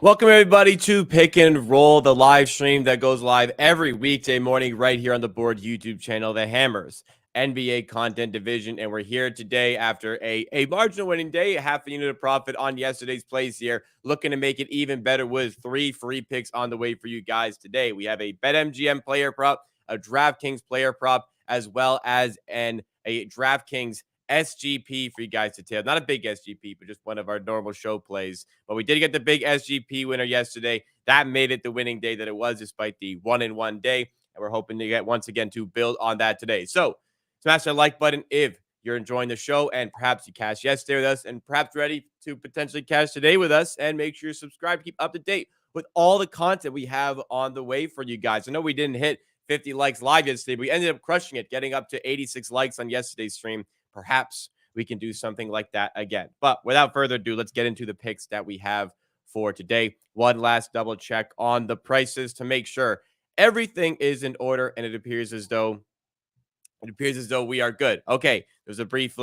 Welcome, everybody, to Pick and Roll, the live stream that goes live every weekday morning right here on the Board YouTube channel, the Hammers NBA Content Division. And we're here today after a marginal winning day, half a unit of profit on yesterday's plays here, looking to make it even better with 3 free picks on the way for you guys today. We have a BetMGM player prop, a DraftKings player prop, as well as a DraftKings SGP for you guys to tail. Not a big SGP, but just one of our normal show plays. But we did get the big SGP winner yesterday. That made it the winning day that it was, despite the 1-in-1 day. And we're hoping to get once again to build on that today. So smash that like button if you're enjoying the show and perhaps you cashed yesterday with us and perhaps ready to potentially cash today with us. And make sure you subscribe, keep up to date with all the content we have on the way for you guys. I know we didn't hit 50 likes live yesterday, but we ended up crushing it, getting up to 86 likes on yesterday's stream. Perhaps we can do something like that again. But without further ado, let's get into the picks that we have for today. One last double check on the prices to make sure everything is in order, and it appears as though we are good. Okay, there's a brief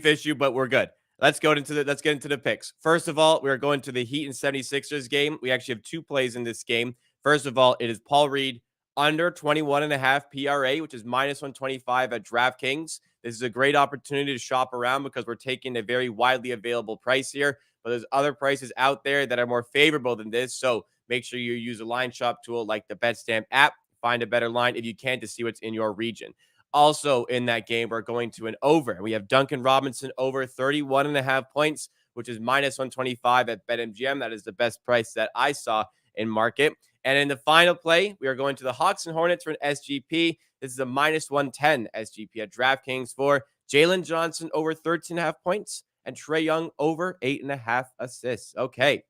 issue, but we're good. Let's get into the picks. First of all, we're going to the Heat and 76ers game. We actually have 2 plays in this game. First of all, it is Paul Reed under 21.5 PRA, which is minus 125 at DraftKings. This is a great opportunity to shop around because we're taking a very widely available price here, but there's other prices out there that are more favorable than this. So make sure you use a line shop tool like the BetStamp app. Find a better line if you can to see what's in your region. Also in that game, we're going to an over. We have Duncan Robinson over 31.5 points, which is minus 125 at BetMGM. That is the best price that I saw in market. And in the final play, we are going to the Hawks and Hornets for an SGP. This is a minus 110 SGP at DraftKings for Jalen Johnson over 13.5 points and Trae Young over 8.5 assists. Okay,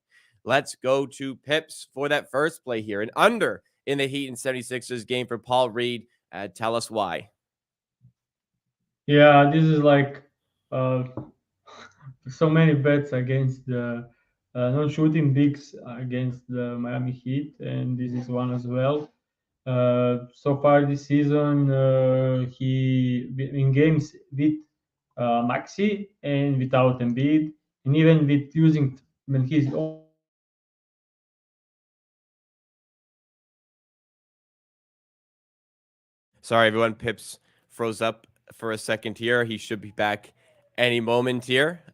let's go to Pips for that first play here. An under in the Heat and 76ers game for Paul Reed. Tell us why. Yeah, this is like uh, so many bets against the non-shooting bigs against the Miami Heat, and this is one as well. So far this season, he in games with Maxi and without Embiid, and even with using when he's only using Maxi, he plays 28-30 minutes. Sorry, everyone. Pips froze up for a second here. He should be back any moment here.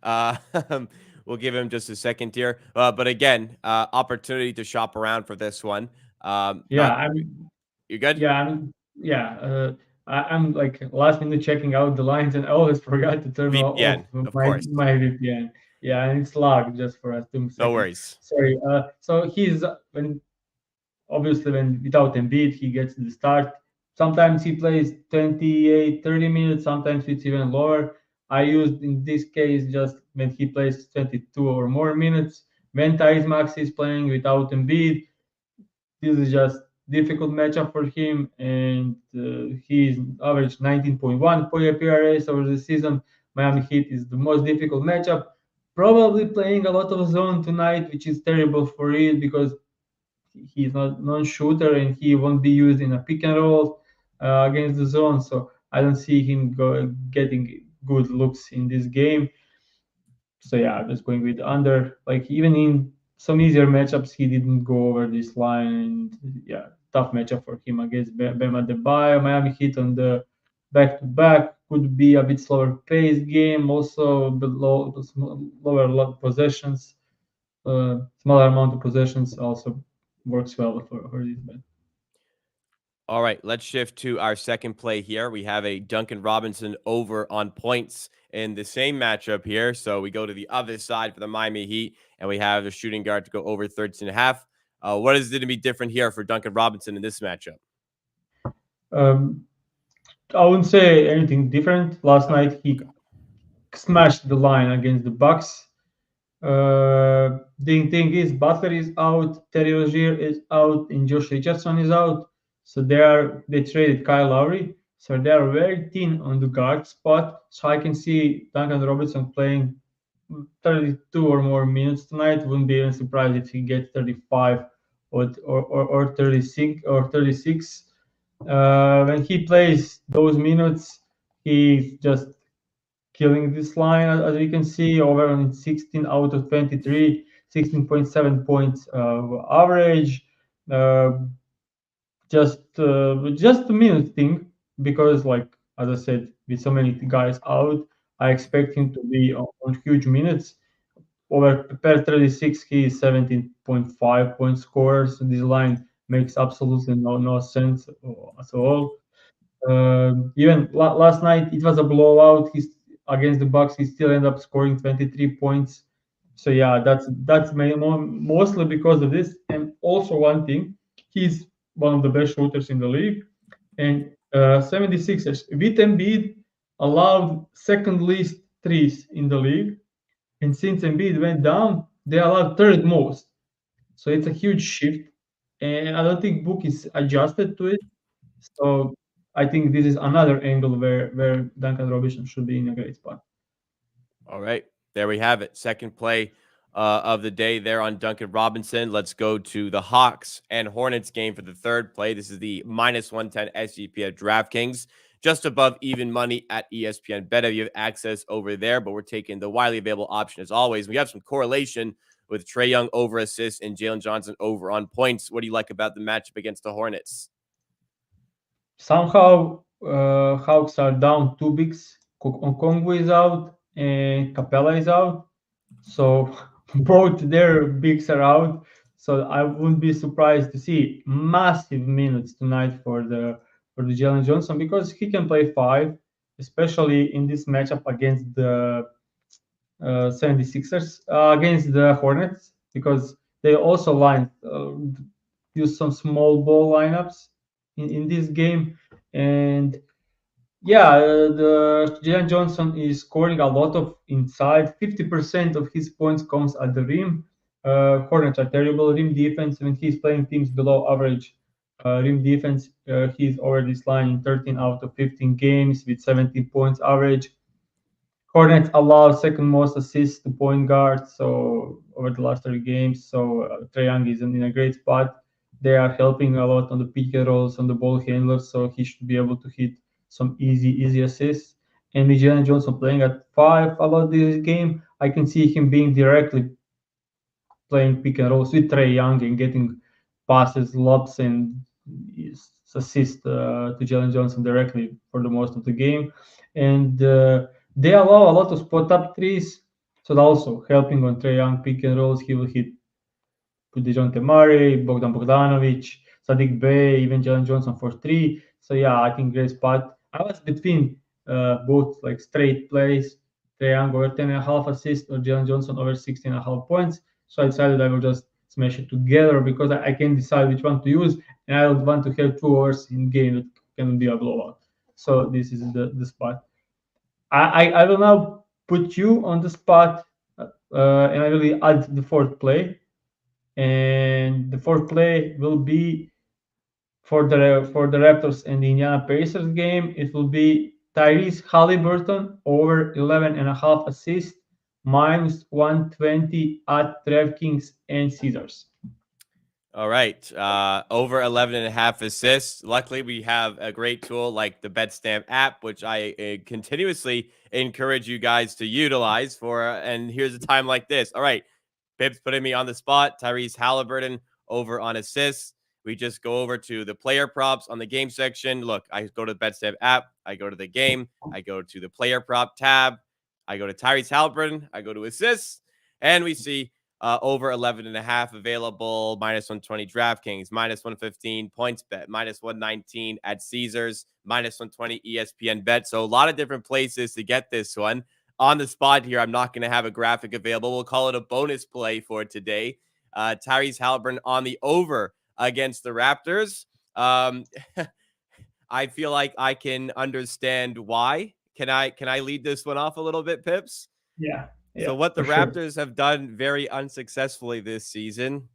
We'll give him just a second here. But again, opportunity to shop around for this one. Yeah, Not You good? yeah. I'm like last minute checking out the lines, and I always forgot to turn off VPN, of my course. VPN. Yeah, and it's logged just for a 2 No second. worries. Sorry. So he's when obviously when without Embiid he gets the start. Sometimes he plays 28-30 minutes. Sometimes it's even lower. I used in this case just when he plays 22 or more minutes. When Tyrese Maxey is playing without Embiid, this is just difficult matchup for him, and he's averaged 19.1 PRAs over the season. Miami Heat is the most difficult matchup. Probably playing a lot of zone tonight, which is terrible for Reed because he's not non-shooter and he won't be used in a pick and roll against the zone. So I don't see him getting good looks in this game. So yeah, I'm just going with under. Like even in some easier matchups, he didn't go over this line. And yeah, tough matchup for him against Bema Debayo. Miami Heat on the back-to-back could be a bit slower pace game. Also, lower possessions, smaller amount of possessions also works well for this bet. All right, let's shift to our second play here. We have a Duncan Robinson over on points in the same matchup here. So we go to the other side for the Miami Heat, and we have the shooting guard to go over 13.5. What is it to be different here for Duncan Robinson in this matchup? Um, I wouldn't say anything different. Last Oh, night okay. he smashed the line against the Bucks. The thing is, Butler is out, Terry Rozier is out, and Josh Richardson is out. So they traded Kyle Lowry. So they are very thin on the guard spot. So I can see Duncan Robinson playing 32 or more minutes tonight. Wouldn't be even surprised if he gets 35 or 36 or 36. When he plays those minutes, he's just killing this line as we can see over on 16 out of 23. 16.7 points average. Uh, just a minute thing because, like as I said, with so many guys out, I expect him to be on huge minutes. Over per 36, he is 17.5 point scorer. So this line makes absolutely no sense at all. Even last night it was a blowout. He's against the Bucks. He still ended up scoring 23 points. So yeah, mostly because of this. And also one thing, he's one of the best shooters in the league. And 76ers with Embiid allowed second least threes in the league. And since Embiid went down, they allowed third most. So it's a huge shift. And I don't think Book is adjusted to it. So I think this is another angle where Duncan Robinson should be in a great spot. All right. There we have it. Second play of the day there on Duncan Robinson. Let's go to the Hawks and Hornets game for the third play. This is the minus 110 SGP at DraftKings, just above even money at ESPN Bettor. You have access over there, but we're taking the widely available option as always. We have some correlation with Trae Young over assists and Jalen Johnson over on points. What do you like about the matchup against the Hornets? Somehow, Hawks are down two bigs. Okongwu is out and Capella is out. So both their bigs are out. So I wouldn't be surprised to see massive minutes tonight for the Jalen Johnson because he can play five, especially in this matchup against the 76ers, against the Hornets, because they also use some small ball lineups in this game. And yeah, the Jalen Johnson is scoring a lot of inside. 50% of his points comes at the rim. Hornets are terrible rim defense. When he's playing teams below average rim defense, he's over this line in 13 out of 15 games with 17 points average. Hornets allow second most assists to point guard. So over the last 3 games, so Trae Young is in a great spot. They are helping a lot on the pick and rolls, on the ball handlers, so he should be able to hit some easy assists. And with Jalen Johnson playing at five a lot this game, I can see him being directly playing pick and rolls with Trae Young and getting passes, lobs, and assists to Jalen Johnson directly for the most of the game. And they allow a lot of spot up threes, so also helping on Trae Young pick and rolls. He will hit DeJounte Murray, Bogdan Bogdanovic, Sadiq Bey, even Jalen Johnson for three. So yeah, I think great spot. I was between both like straight plays, Trae Young over 10.5 assists or Jalen Johnson over 16.5 points. So I decided I will just smash it together because I can decide which one to use, and I don't want to have 2 hours in game that can be a blowout. So this is the spot. I will now put you on the spot, and I will add the fourth play. And the fourth play will be for the Raptors and the Indiana Pacers game. It will be Tyrese Halliburton over 11.5 assists, minus 120 at DraftKings and Caesars. All right. Over 11.5 assists. Luckily, we have a great tool like the BetStamp app, which I continuously encourage you guys to utilize for. And here's a time like this. All right. Pips putting me on the spot. Tyrese Halliburton over on assists. We just go over to the player props on the game section. Look, I go to the BetStamp app. I go to the game. I go to the player prop tab. I go to Tyrese Halliburton. I go to assists. And we see over 11.5 available, minus 120 DraftKings, minus 115 PointsBet, minus 119 at Caesars, minus 120 ESPN Bet. So a lot of different places to get this one. On the spot here, I'm not going to have a graphic available. We'll call it a bonus play for today. Tyrese Halliburton on the over against the Raptors. I feel like I can understand why. Can I lead this one off a little bit, Pips? Yeah, So yeah, what the for sure. Raptors have done very unsuccessfully this season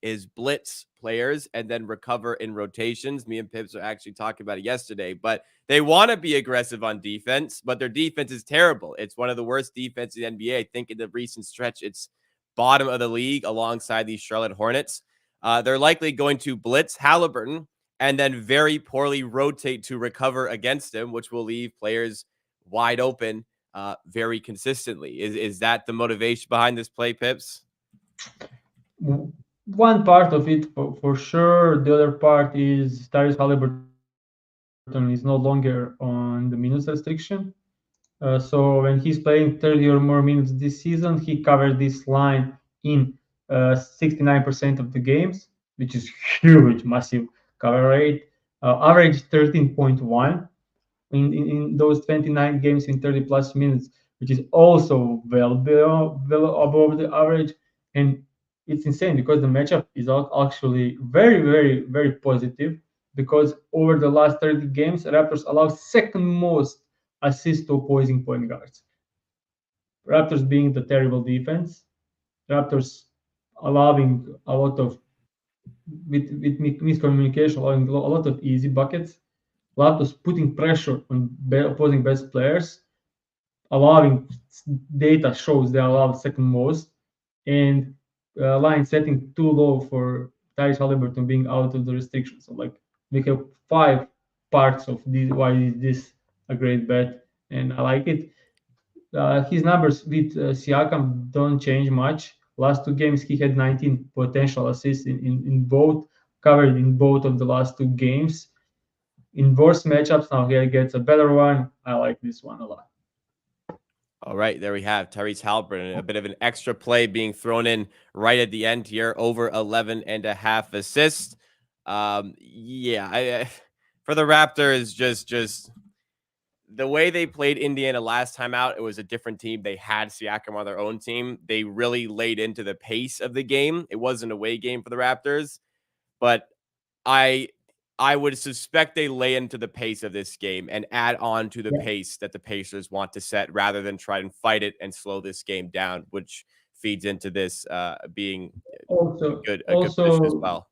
is blitz players and then recover in rotations. Me and Pips are actually talking about it yesterday, but they want to be aggressive on defense, but their defense is terrible. It's one of the worst defenses in the NBA. I think in the recent stretch, it's bottom of the league alongside the Charlotte Hornets. They're likely going to blitz Halliburton and then very poorly rotate to recover against him, which will leave players wide open very consistently. Is that the motivation behind this play, Pips? one part of it for sure. The other part is Tyrese Halliburton is no longer on the minutes restriction. So when he's playing 30 or more minutes this season, he covered this line in 69% of the games, which is huge, massive cover rate. Average 13.1 in those 29 games in 30 plus minutes, which is also well above the average. And it's insane because the matchup is actually very, very, very positive because over the last 30 games, Raptors allow second most assists to opposing point guards. Raptors being the terrible defense, Raptors allowing a lot of with miscommunication, allowing a lot of easy buckets, Raptors putting pressure on opposing best players, allowing data shows they allow second most, and line setting too low for Tyrese Halliburton being out of the restrictions. So like we have five parts of this why is this a great bet, and I like it. His numbers with Siakam don't change much. Last two games, he had 19 potential assists in both, covered in both of the last two games. In worse matchups, now he gets a better one. I like this one a lot. All right, there we have Tyrese Halliburton, a bit of an extra play being thrown in right at the end here, over 11 and a half assists. Yeah, for the Raptors, just the way they played Indiana last time out, it was a different team. They had Siakam on their own team. They really laid into the pace of the game. It wasn't a away game for the Raptors, but I I would suspect they lay into the pace of this game and add on to the Yeah. pace that the Pacers want to set rather than try and fight it and slow this game down, which feeds into this being Also, a good position as also well.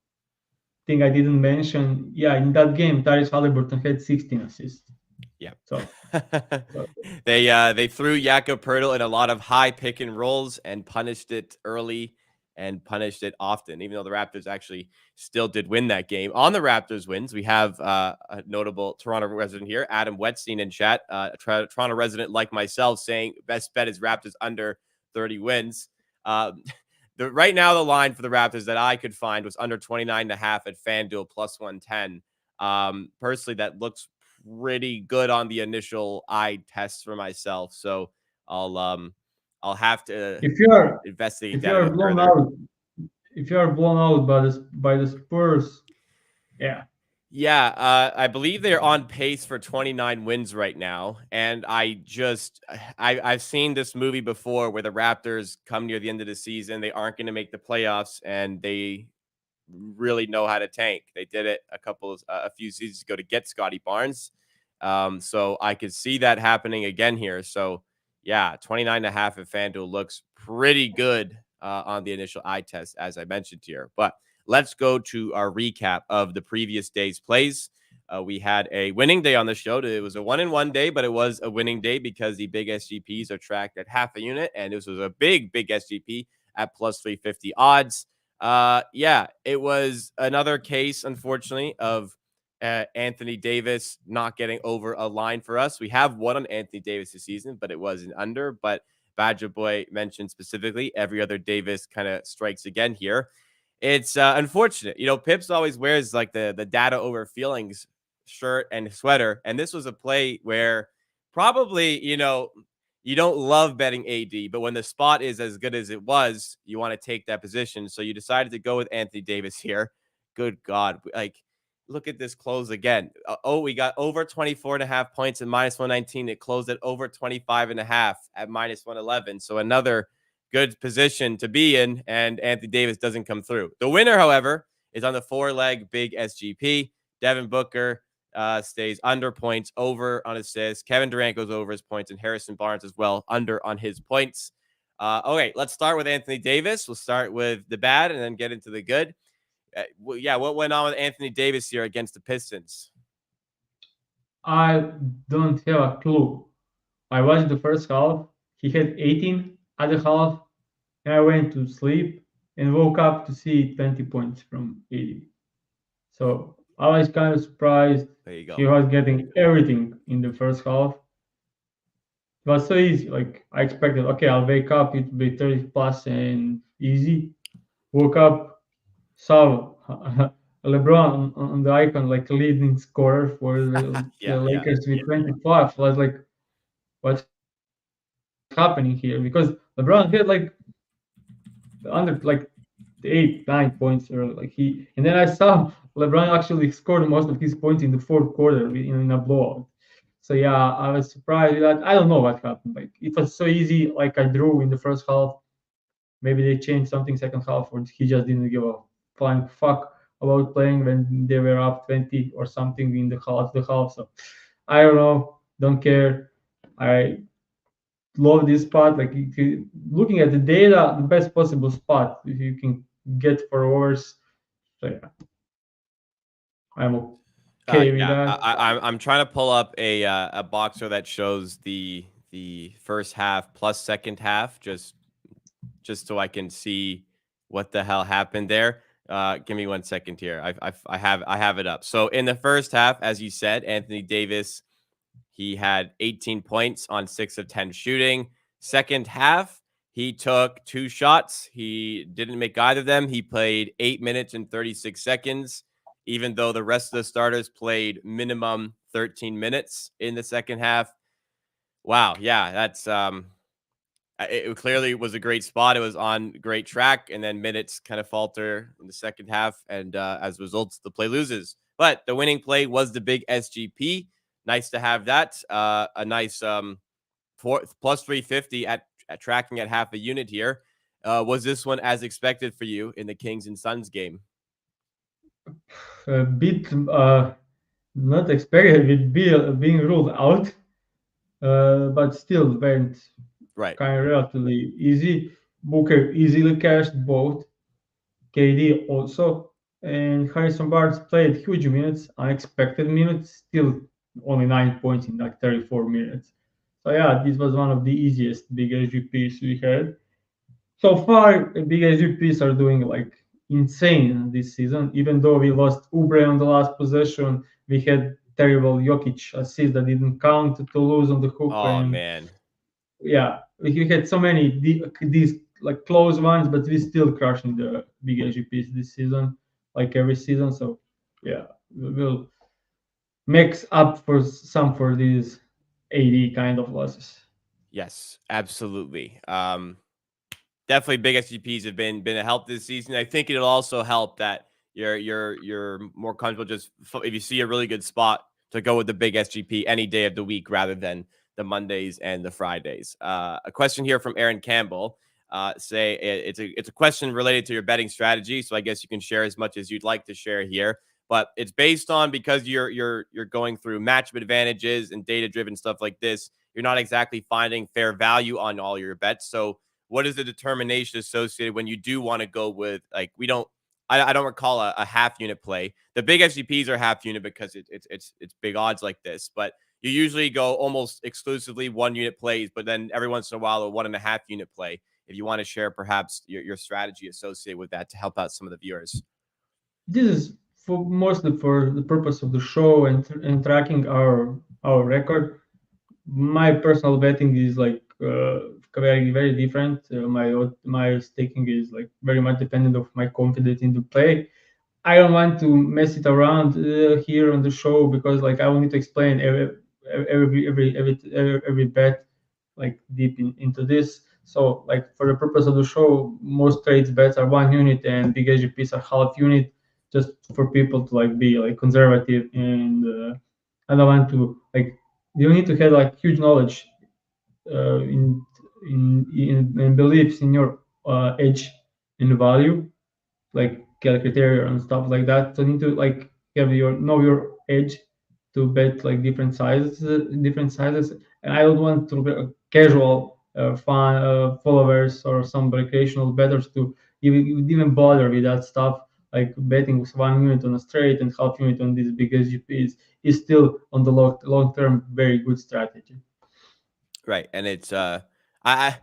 thing I didn't mention, yeah, in that game, Tyrese Halliburton had 16 assists. Yeah. So, so They threw Jakob Pertl in a lot of high pick and rolls and punished it early and punished it often, even though the Raptors actually still did win that game. On the Raptors wins, we have a notable Toronto resident here, Adam Wetstein in chat, Toronto resident like myself, saying best bet is Raptors under 30 wins. Uh, right now, the line for the Raptors that I could find was under 29.5 at FanDuel plus 110. Personally, that looks pretty good on the initial eye test for myself. So I'll um I'll have to if you're investigate if that a you're bit blown further. out if you're blown out by the Spurs, yeah, Yeah, I believe they're on pace for 29 wins right now, and I've seen this movie before where the Raptors come near the end of the season, they aren't going to make the playoffs, and they really know how to tank. They did it a few seasons ago to get Scotty Barnes. So I could see that happening again here. So yeah, 29.5 at FanDuel looks pretty good on the initial eye test, as I mentioned here. But let's go to our recap of the previous day's plays. We had a winning day on the show. It was a 1-1 day, but it was a winning day because the big SGPs are tracked at half a unit, and this was a big SGP at plus 350 odds. Yeah, it was another case, unfortunately, of Anthony Davis not getting over a line for us. We have won on Anthony Davis this season, but it was an under. But Badger Boy mentioned specifically every other Davis kind of strikes again here. It's unfortunate. You know, Pips always wears like the data over feelings shirt and sweater. And this was a play where probably, you don't love betting AD, but when the spot is as good as it was, you want to take that position. So you decided to go with Anthony Davis here. Good God. Like, look at this close again. We got over 24.5 points at minus 119. It closed at over 25.5 at minus 111. So another good position to be in, and Anthony Davis doesn't come through. The winner, however, is on the 4-leg big SGP. Devin Booker stays under points, over on assists. Kevin Durant goes over his points, and Harrison Barnes as well, under on his points. Okay, let's start with Anthony Davis. We'll start with the bad and then get into the good. What went on with Anthony Davis here against the Pistons? I don't have a clue. I watched the first half. He had 18 at the half, and I went to sleep and woke up to see 20 points from 80. So I was kind of surprised. There you He go. was getting everything in the first half. It was so easy. Like I expected, okay, I'll wake up, it'll be 30 plus, and easy. Woke up, saw LeBron on the icon like leading scorer for the Yeah, yeah. Lakers with 25. I was like, what's happening here? Because LeBron had like under like 8, 9 points or like he, and then I saw LeBron actually scored most of his points in the fourth quarter in a blowout. So yeah, I was surprised with that. I don't know what happened. Like it was so easy. Like I drew in the first half. Maybe they changed something second half, or he just didn't give a flying fuck about playing when they were up 20 or something in the half. So I don't know. Don't care. I love this spot. Like looking at the data, the best possible spot if you can get for hours. So yeah, I'm okay with Yeah, that. I'm trying to pull up a boxer that shows the first half plus second half, just so I can see what the hell happened there. Give me 1 second here. I have it up. So in the first half, as you said, Anthony Davis, he had 18 points on 6 of 10 shooting. Second half, he took 2 shots. He didn't make either of them. He played 8 minutes and 36 seconds, even though the rest of the starters played minimum 13 minutes in the second half. Wow. Yeah, that's it clearly was a great spot. It was on great track, and then minutes kind of falter in the second half, and as a result, the play loses. But the winning play was the big SGP. Nice to have that. A nice plus 350 at tracking at half a unit here. Was this one as expected for you in the Kings and Suns game? A bit not expected with Bill being ruled out, but still went Right. kind of relatively easy. Booker easily cashed both. KD also, and Harrison Barnes played huge minutes, unexpected minutes, still only 9 points in like 34 minutes. So yeah, this was one of the easiest big SGPs we had. So far, big SGPs are doing like insane this season. Even though we lost Ubre on the last possession, we had terrible Jokic assist that didn't count to lose on the hook, Oh and man. yeah, we had so many these like close ones, but we still crushing the big AGPs this season, like every season. So yeah, we'll make up for some for these 80 kind of losses. Yes, absolutely. Definitely big SGPs have been a help this season. I think it'll also help that you're more comfortable just if you see a really good spot to go with the big SGP any day of the week rather than the Mondays and the Fridays. A question here from Aaron Campbell. Say it's a question related to your betting strategy, so I guess you can share as much as you'd like to share here. But it's based on because you're going through matchup advantages and data driven stuff like this. You're not exactly finding fair value on all your bets. So what is the determination associated when you do want to go with like I don't recall a half unit play. The big FGPs are half unit because it's big odds like this, but you usually go almost exclusively 1 unit plays, but then every once in a while a 1.5 unit play. If you want to share perhaps your strategy associated with that to help out some of the viewers. This is for mostly for the purpose of the show and tracking our record. My personal betting is like very different. My staking is like very much dependent of my confidence in the play. I don't want to mess it around here on the show because like I will need to explain every bet like deep into this. So like for the purpose of the show, most trades bets are 1 unit and big AGPs are half unit, just for people to like be like conservative and I don't want to like you need to have like huge knowledge in beliefs in your edge and value like criteria and stuff like that. So you need to like have your know your edge to bet like different sizes. And I don't want to be casual fan followers or some recreational bettors to even bother with that stuff. Like betting with 1 unit on a straight and half unit on these big SGPs is still on the long term very good strategy. Right, and it's I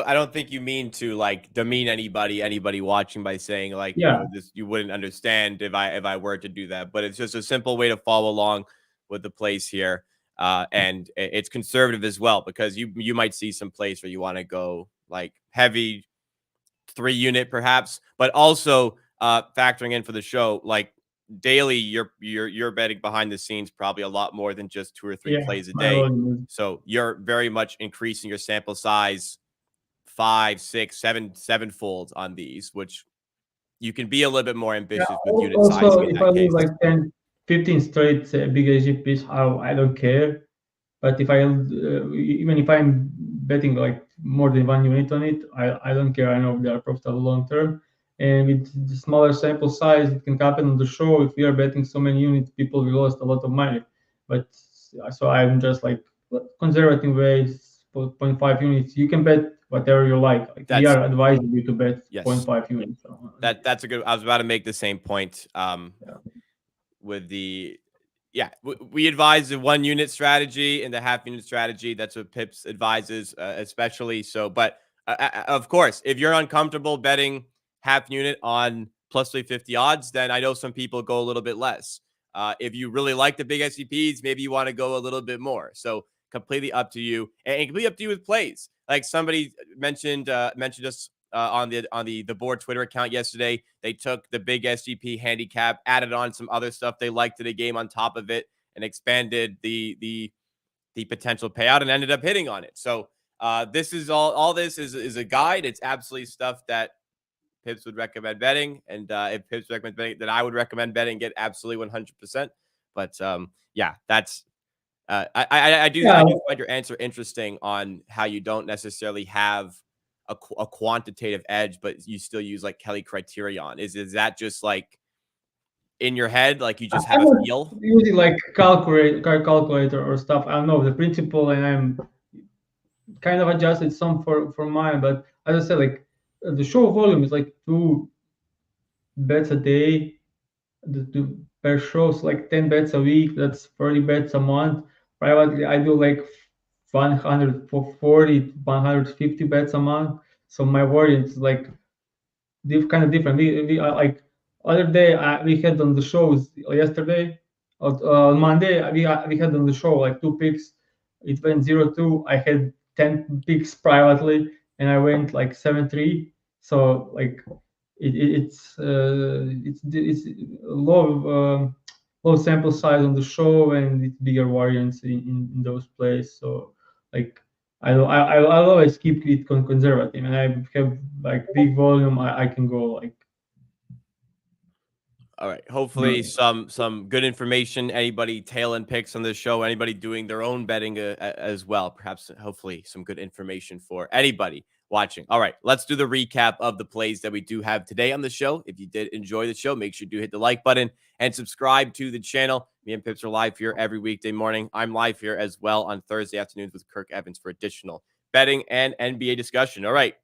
don't think you mean to like demean anybody watching by saying like Yeah, this you wouldn't understand if I were to do that, but it's just a simple way to follow along with the plays here, and it's conservative as well because you might see some plays where you want to go like heavy 3-unit perhaps, but also factoring in for the show, like daily, you're betting behind the scenes probably a lot more than just 2 or 3 Yeah, plays a my day. volume. So you're very much increasing your sample size 5, 6, 7-fold on these, which you can be a little bit more Yeah. ambitious with unit Also, sizing in if I that lose case. like 10, 15 straight big SGPs, I don't care. But if I even if I'm betting like more than 1 unit on it, I don't care. I know they are profitable long term. And with the smaller sample size, it can happen on the show. If we are betting so many units, people will lost a lot of money. But so I'm just like conservative ways, 0.5 units. You can bet whatever you like. Like we That's are advising you to bet zero point yes. 0.5 units. So, That's a good. I was about to make the same point. yeah. With the yeah, we advise the 1 unit strategy and the half-unit strategy. That's what Pips advises, especially so. But of course, if you're uncomfortable betting half unit on plus 350 odds, then I know some people go a little bit less. If you really like the big SCPs, maybe you want to go a little bit more. So completely up to you, and completely up to you with plays. Like somebody mentioned us on the board Twitter account yesterday. They took the big SGP handicap, added on some other stuff they liked to the game on top of it, and expanded the potential payout and ended up hitting on it. So this is all this is a guide. It's absolutely stuff that Pips would recommend betting, and if Pips recommends betting, then I would recommend betting. Get absolutely 100%. But yeah, that's I Yeah, do find your answer interesting on how you don't necessarily have a quantitative edge, but you still use like Kelly criterion. Is that just like in your head, like you just have I'm a not feel? using like calculator or stuff. I don't know the principle, and I'm kind of adjusted some for mine. But as I said, like the show volume is like 2 bets a day. The per shows like 10 bets a week. That's 30 bets a month. Privately, I do like 140 to 150 bets a month. So my variance is like kind of different. We like other day we had on the shows yesterday on Monday we had on the show like 2 picks. It went 0-2. I had 10 picks privately, and I went like 7-3. So like it's low sample size on the show, and it's bigger variance in those plays. So like I'll always keep it conservative, and I have like big volume. I can go like All right. you Hopefully, know, some good information. Anybody tailing picks on this show? Anybody doing their own betting as well? Perhaps, hopefully, some good information for anybody watching. All right, let's do the recap of the plays that we do have today on the show. If you did enjoy the show, make sure you do hit the like button and subscribe to the channel. Me and Pips are live here every weekday morning. I'm live here as well on Thursday afternoons with Kirk Evans for additional betting and NBA discussion. All right.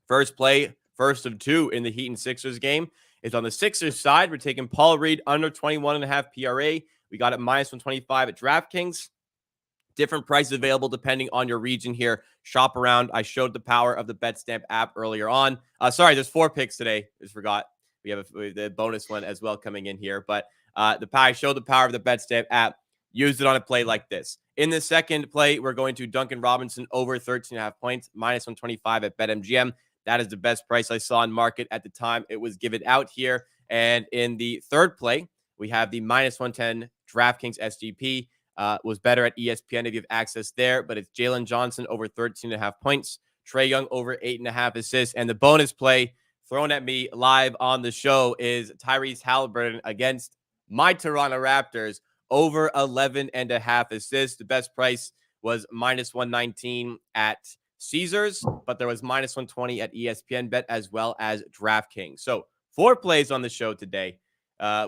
First play, first of two in the Heat and Sixers game is on the Sixers side. We're taking Paul Reed under 21.5 PRA. We got it minus 125 at DraftKings. Different prices available depending on your region here. Shop around. I showed the power of the BetStamp app earlier on. Sorry, there's 4 picks today. Just forgot. We have the bonus one as well coming in here. But I showed the power of the BetStamp app. Used it on a play like this. In the second play, we're going to Duncan Robinson over 13.5 points, minus 125 at BetMGM. That is the best price I saw in market at the time it was given out here. And in the third play, we have the minus 110 DraftKings SGP. Was better at ESPN if you have access there, but it's Jalen Johnson over 13.5 points, Trae Young over 8.5 assists, and the bonus play thrown at me live on the show is Tyrese Halliburton against my Toronto Raptors over 11.5 assists. The best price was minus 119 at Caesars, but there was minus 120 at ESPN Bet as well as DraftKings. So 4 plays on the show today.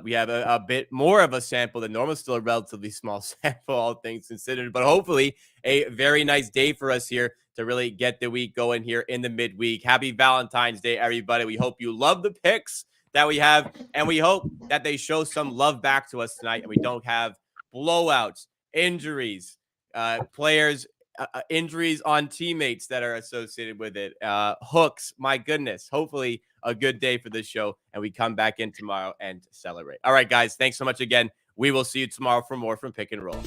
We have a bit more of a sample than normal, still a relatively small sample, all things considered, but hopefully a very nice day for us here to really get the week going here in the midweek. Happy Valentine's Day, everybody. We hope you love the picks that we have, and we hope that they show some love back to us tonight and we don't have blowouts, injuries, players injuries on teammates that are associated with it, hooks. My goodness. Hopefully, a good day for this show, and we come back in tomorrow and celebrate. All right, guys. Thanks so much again. We will see you tomorrow for more from Pick and Roll.